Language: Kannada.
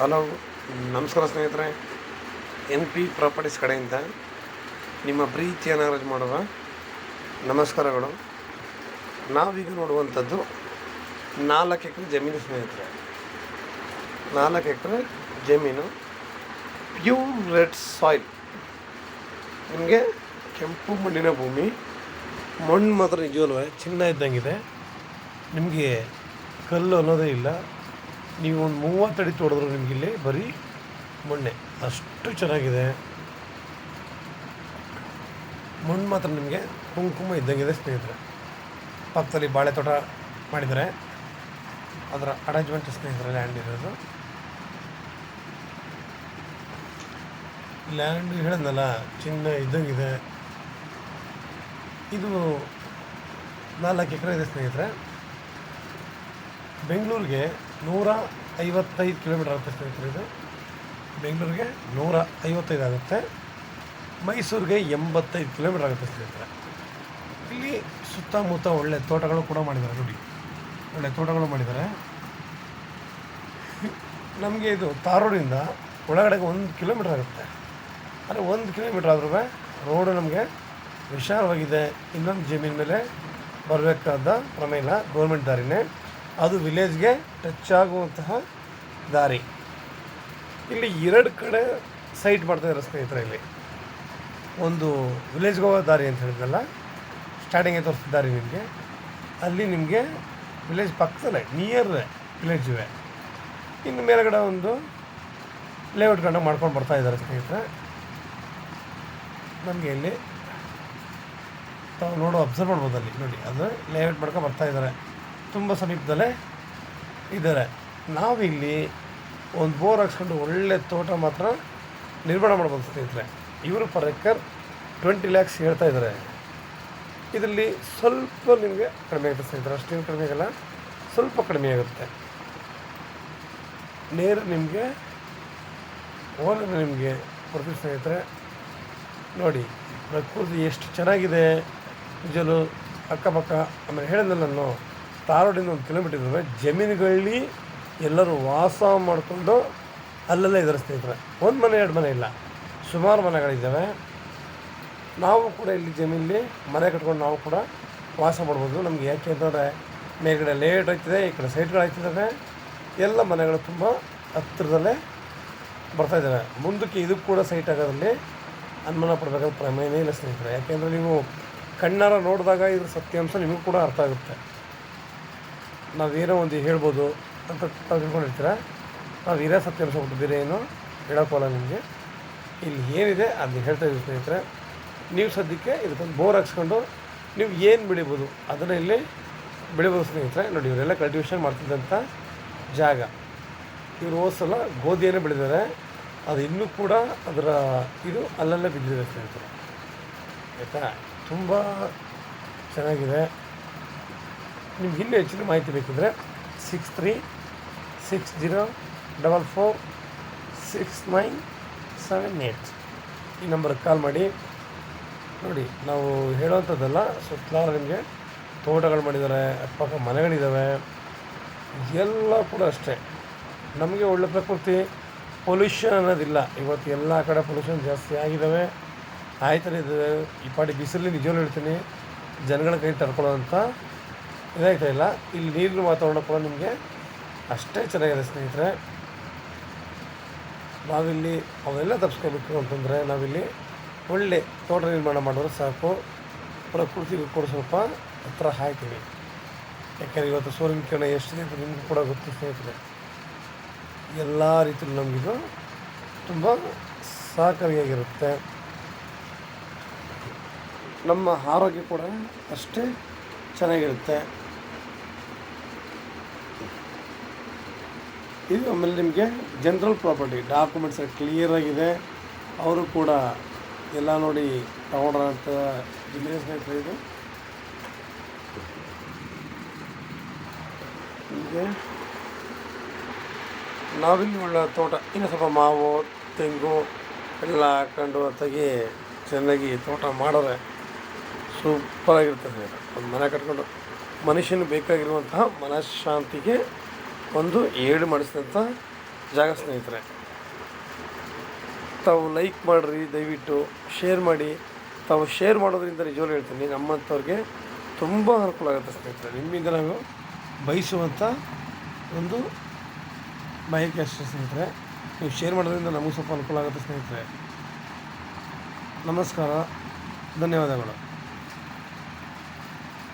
ಹಲೋ, ನಮಸ್ಕಾರ ಸ್ನೇಹಿತರೆ. ಎನ್ ಪಿ ಪ್ರಾಪರ್ಟೀಸ್ ಕಡೆಯಿಂದ ನಿಮ್ಮ ಪ್ರೀತಿಯ ನಾಗರಾಜ್ ಮಾಡುವ ನಮಸ್ಕಾರಗಳು. ನಾವೀಗ ನೋಡುವಂಥದ್ದು 4 ಎಕರೆ ಜಮೀನು ಸ್ನೇಹಿತರೆ. 4 ಎಕರೆ ಜಮೀನು, ಪ್ಯೂರ್ ರೆಡ್ ಸಾಯಿಲ್. ನಿಮಗೆ ಕೆಂಪು ಮಣ್ಣಿನ ಭೂಮಿ. ಮಣ್ಣು ಮಾತ್ರ ನಿಜವಲ್ವೇ ಚಿನ್ನ ಇದ್ದಂಗಿದೆ. ನಿಮಗೆ ಕಲ್ಲು ಅನ್ನೋದೇ ಇಲ್ಲ. ನೀವು ಒಂದು 30 ಅಡಿ ತೋಡಿದ್ರು ನಿಮಗಿಲ್ಲಿ ಬರೀ ಮಣ್ಣೆ, ಅಷ್ಟು ಚೆನ್ನಾಗಿದೆ. ಮಣ್ಣು ಮಾತ್ರ ನಿಮಗೆ ಕುಂಕುಮ ಇದ್ದಂಗಿದೆ ಸ್ನೇಹಿತರೆ. ಪಕ್ಕದಲ್ಲಿ ಬಾಳೆ ತೋಟ ಮಾಡಿದ್ದಾರೆ, ಅದರ ಅರೇಂಜ್ಮೆಂಟ್ ಸ್ನೇಹಿತರೆ. ಲ್ಯಾಂಡ್ ಇರೋದು ಲ್ಯಾಂಡ್ ಹೇಳಿದ್ನಲ್ಲ, ಚಿನ್ನ ಇದ್ದಂಗಿದೆ. ಇದು 4 ಎಕರೆ ಇದೆ ಸ್ನೇಹಿತರೆ. ಬೆಂಗಳೂರಿಗೆ 155 ಕಿಲೋಮೀಟರ್ ಆಗುತ್ತೆ ಸ್ನೇಹಿತರೆ. ಇದು ಬೆಂಗಳೂರಿಗೆ 155 ಆಗುತ್ತೆ, ಮೈಸೂರಿಗೆ 85 ಕಿಲೋಮೀಟರ್ ಆಗುತ್ತೆ ಸ್ನೇಹಿತರೆ. ಇಲ್ಲಿ ಸುತ್ತಮುತ್ತ ಒಳ್ಳೆ ತೋಟಗಳು ಕೂಡ ಮಾಡಿದ್ದಾರೆ. ನೋಡಿ, ಒಳ್ಳೆ ತೋಟಗಳು ಮಾಡಿದ್ದಾರೆ. ನಮಗೆ ಇದು ತಾರೋಡಿಂದ ಒಳಗಡೆಗೆ 1 ಕಿಲೋಮೀಟರ್ ಆಗುತ್ತೆ. ಅಂದರೆ 1 ಕಿಲೋಮೀಟರ್ ಆದ್ರೂ ರೋಡು ನಮಗೆ ವಿಶಾಲವಾಗಿದೆ. ಇನ್ನೊಂದು ಜಮೀನ್ ಮೇಲೆ ಬರಬೇಕಾದ ಪ್ರಮೇಯ ಇಲ್ಲ, ಗೌರ್ಮೆಂಟ್ ದಾರಿನೇ. ಅದು ವಿಲೇಜ್ಗೆ ಟಚ್ ಆಗುವಂತಹ ದಾರಿ. ಇಲ್ಲಿ 2 ಕಡೆ ಸೈಟ್ ಮಾಡ್ತಾಯಿದ್ದಾರೆ ಸ್ನೇಹಿತರೆ. ಇಲ್ಲಿ ಒಂದು ವಿಲೇಜ್ಗೆ ಹೋಗೋ ದಾರಿ ಅಂತ ಹೇಳಿದ್ನಲ್ಲ, ಸ್ಟಾರ್ಟಿಂಗೇ ತೋರಿಸಿದ ದಾರಿ ನಿಮಗೆ. ಅಲ್ಲಿ ನಿಮಗೆ ವಿಲೇಜ್ ಪಕ್ಕದಲ್ಲೇ ನಿಯರ್ ವಿಲೇಜ್ ಇವೆ. ಇನ್ನು ಮೇಲ್ಗಡೆ ಒಂದು ಲೇಔಟ್ ಕಂಡು ಮಾಡ್ಕೊಂಡು ಬರ್ತಾಯಿದ್ದಾರೆ ಸ್ನೇಹಿತರೆ. ನಮಗೆ ಇಲ್ಲಿ ತಾವು ಅಬ್ಸರ್ವ್ ಮಾಡ್ಬೋದು. ಅಲ್ಲಿ ನೋಡಿ, ಅದು ಲೇಔಟ್ ಮಾಡ್ಕೊಂಡು ಬರ್ತಾಯಿದ್ದಾರೆ. ತುಂಬ ಸಮೀಪದಲ್ಲೇ ಇದ್ದಾರೆ. ನಾವಿಲ್ಲಿ ಒಂದು ಬೋರ್ ಹಾಕ್ಸ್ಕೊಂಡು ಒಳ್ಳೆ ತೋಟ ಮಾತ್ರ ನಿರ್ಮಾಣ ಮಾಡ್ಬೋದು ಸ್ನೇಹಿತರೆ. ಇವರು ಪರ್ ಎಕರ್ 20 lakhs ಹೇಳ್ತಾ ಇದ್ದಾರೆ. ಇದರಲ್ಲಿ ಸ್ವಲ್ಪ ನಿಮಗೆ ಕಡಿಮೆ ಆಗುತ್ತೆ ಸ್ನೇಹಿತರೆ, ಅಷ್ಟೇನು ಕಡಿಮೆ ಆಗಲ್ಲ, ಸ್ವಲ್ಪ ಕಡಿಮೆ ಆಗುತ್ತೆ. ನೇರ ನಿಮಗೆ ಓನರ್ ನಿಮಗೆ ಬರ್ತೀವಿ ಸ್ನೇಹಿತರೆ. ನೋಡಿ, ಪ್ರಕೃತಿ ಎಷ್ಟು ಚೆನ್ನಾಗಿದೆ ನಿಜಲು. ಅಕ್ಕಪಕ್ಕ ಆಮೇಲೆ ಹೇಳಿದ್ನಲ್ಲ ನಾನು, ತಾರೋಡಿಂದ 1 ಕಿಲೋಮೀಟರ್ ಇದ್ದಾವೆ ಜಮೀನುಗಳಲ್ಲಿ. ಎಲ್ಲರೂ ವಾಸ ಮಾಡಿಕೊಂಡು ಅಲ್ಲೆಲ್ಲ ಇದ್ದಾರೆ ಸ್ನೇಹಿತರೆ. 1 ಮನೆ 2 ಮನೆ ಇಲ್ಲ, ಸುಮಾರು ಮನೆಗಳಿದ್ದಾವೆ. ನಾವು ಕೂಡ ಇಲ್ಲಿ ಜಮೀನಲ್ಲಿ ಮನೆ ಕಟ್ಕೊಂಡು ನಾವು ಕೂಡ ವಾಸ ಮಾಡ್ಬೋದು. ನಮಗೆ ಯಾಕೆ ಅಂತಂದರೆ ಮೇಲ್ಗಡೆ ಲೇಟ್ ಆಗ್ತಿದೆ, ಈ ಕಡೆ ಸೈಟ್ಗಳು ಆಗ್ತಿದ್ದಾವೆ. ಎಲ್ಲ ಮನೆಗಳು ತುಂಬ ಹತ್ತಿರದಲ್ಲೇ ಬರ್ತಾಯಿದ್ದಾವೆ. ಮುಂದಕ್ಕೆ ಇದು ಕೂಡ ಸೈಟ್ ಆಗೋದ್ರಲ್ಲಿ ಅನುಮಾನ ಪಡಬೇಕಾದ ಪ್ರಮೇಯನೇ ಇಲ್ಲ ಸ್ನೇಹಿತರೆ. ಯಾಕೆಂದರೆ ನೀವು ಕಣ್ಣಾರ ನೋಡಿದಾಗ ಇದ್ರ ಸತ್ಯಾಂಶ ನಿಮಗೂ ಕೂಡ ಅರ್ಥ ಆಗುತ್ತೆ. ನಾವೇನೋ ಒಂದು ಹೇಳ್ಬೋದು ಅಂತ ತಾವು ತಿಳ್ಕೊಂಡಿರ್ತೀರ. ನಾವು ಇರೋ ಸತ್ಯಾಂಶ ಬಿಟ್ಟು ಬೇರೆ ಏನು ಹೇಳೋಕ್ಕಲ್ಲ ನಿಮಗೆ. ಇಲ್ಲಿ ಏನಿದೆ ಅದನ್ನ ಹೇಳ್ತಾ ಇದ್ದೀವಿ ಸ್ನೇಹಿತರೆ. ನೀವು ಸದ್ಯಕ್ಕೆ ಇದಕ್ಕೊಂದು ಬೋರ್ ಹಾಕ್ಸ್ಕೊಂಡು ನೀವು ಏನು ಬೆಳಿಬೋದು ಅದನ್ನು ಇಲ್ಲಿ ಬೆಳಿಬೋದು ಸ್ನೇಹಿತರೆ. ನೋಡಿ, ಇವರೆಲ್ಲ ಕಲ್ಟಿವೇಷನ್ ಮಾಡ್ತಿದ್ದಂಥ ಜಾಗ. ಇವರು ಹೋದ್ಸಲ ಗೋಧಿಯನ್ನೇ ಬೆಳೆದಿದ್ದಾರೆ. ಅದು ಇನ್ನೂ ಕೂಡ ಅದರ ಇದು ಅಲ್ಲಲ್ಲೇ ಬಿದ್ದಿದೆ ಸ್ನೇಹಿತರೆ. ಆಯಿತಾ, ತುಂಬ ಚೆನ್ನಾಗಿದೆ. ನಿಮ್ಗೆ ಇನ್ನೂ ಹೆಚ್ಚಿನ ಮಾಹಿತಿ ಬೇಕಿದ್ದರೆ 6360446978 ಈ ನಂಬರ್ಗೆ ಕಾಲ್ ಮಾಡಿ. ನೋಡಿ, ನಾವು ಹೇಳೋವಂಥದ್ದೆಲ್ಲ ಸುತ್ತಲಾರ ನಿಮಗೆ ತೋಟಗಳು ಮಾಡಿದ್ದಾರೆ, ಅಕ್ಕಪಕ್ಕ ಮನೆಗಳಿದ್ದಾವೆ. ಎಲ್ಲ ಕೂಡ ಅಷ್ಟೇ. ನಮಗೆ ಒಳ್ಳೆ ಪ್ರಕೃತಿ, ಪೊಲ್ಯೂಷನ್ ಅನ್ನೋದಿಲ್ಲ. ಇವತ್ತು ಎಲ್ಲ ಕಡೆ ಪೊಲ್ಯೂಷನ್ ಜಾಸ್ತಿ ಆಗಿದ್ದಾವೆ, ಆಯ್ತಾನೆ ಇದ್ದಾವೆ. ಈ ಪಾಟಿ ಬಿಸಿಲಲ್ಲಿ ನಿಜವೂ ಹೇಳ್ತೀನಿ, ಜನಗಳ ಕೈ ತಡ್ಕೊಳ್ಳೋವಂಥ ಇದಾಗ್ತಾ ಇಲ್ಲ. ಇಲ್ಲಿ ನೀರಿನ ವಾತಾವರಣ ಕೂಡ ನಿಮಗೆ ಅಷ್ಟೇ ಚೆನ್ನಾಗಿದೆ ಸ್ನೇಹಿತರೆ. ನಾವಿಲ್ಲಿ ಅವೆಲ್ಲ ತಪ್ಪಿಸ್ಕೋಬೇಕು ಅಂತಂದರೆ ನಾವಿಲ್ಲಿ ಒಳ್ಳೆ ತೋಟ ನಿರ್ಮಾಣ ಮಾಡಿದ್ರೆ ಸಾಕು. ಪ್ರಕೃತಿಗೂ ಕೂಡ ಸ್ವಲ್ಪ ಹತ್ರ ಹಾಕ್ತೀವಿ. ಯಾಕೆಂದರೆ ಇವತ್ತು ಸೂರ್ಯನ ಕಿರಣ ಎಷ್ಟಿದೆ ಅಂತ ನಿಮಗೂ ಕೂಡ ಗೊತ್ತು ಸ್ನೇಹಿತರೆ. ಎಲ್ಲ ರೀತಿಯಲ್ಲೂ ನಮಗಿದು ತುಂಬ ಸಹಕಾರಿಯಾಗಿರುತ್ತೆ. ನಮ್ಮ ಆರೋಗ್ಯ ಕೂಡ ಅಷ್ಟೇ ಚೆನ್ನಾಗಿರುತ್ತೆ. ಇದು ಆಮೇಲೆ ನಿಮಗೆ ಜನರಲ್ ಪ್ರಾಪರ್ಟಿ ಡಾಕ್ಯುಮೆಂಟ್ಸ್ ಕ್ಲಿಯರಾಗಿದೆ. ಅವರು ಕೂಡ ಎಲ್ಲ ನೋಡಿ ತಗೊಂಡ್ರಂಥ ಜಿಲ್ಲೆ ಸ್ನೇಹಿತರೆ. ಇದು ಹೀಗೆ ನಾವಿಲ್ಲಿ ಒಳ್ಳೆ ತೋಟ, ಇನ್ನು ಸ್ವಲ್ಪ ಮಾವು ತೆಂಗು ಎಲ್ಲ ಹಾಕ್ಕೊಂಡು ತೆಗಿ ಚೆನ್ನಾಗಿ ತೋಟ ಮಾಡಿದ್ರೆ ಸೂಪರಾಗಿರ್ತದೆ. ಒಂದು ಮನೆ ಕಟ್ಕೊಂಡು ಮನುಷ್ಯನಿಗೆ ಬೇಕಾಗಿರುವಂತಹ ಮನಃಶಾಂತಿಗೆ ಒಂದು ಏಳು ಮಾಡಿಸಿದಂಥ ಜಾಗ ಸ್ನೇಹಿತರೆ. ತಾವು ಲೈಕ್ ಮಾಡಿರಿ, ದಯವಿಟ್ಟು ಶೇರ್ ಮಾಡಿ. ತಾವು ಶೇರ್ ಮಾಡೋದ್ರಿಂದ ನಿಜವಾಗ್ಲೂ ಹೇಳ್ತೀನಿ ನಮ್ಮಂಥವ್ರಿಗೆ ತುಂಬ ಅನುಕೂಲ ಆಗುತ್ತೆ ಸ್ನೇಹಿತರೆ. ನಿಮ್ಮಿಂದ ನಾವು ಬಯಸುವಂಥ ಒಂದು ಬಯಕೆ ಅಷ್ಟೇ ಸ್ನೇಹಿತರೆ. ನೀವು ಶೇರ್ ಮಾಡೋದ್ರಿಂದ ನಮಗೂ ಸ್ವಲ್ಪ ಅನುಕೂಲ ಆಗುತ್ತೆ ಸ್ನೇಹಿತರೆ. ನಮಸ್ಕಾರ, ಧನ್ಯವಾದಗಳು.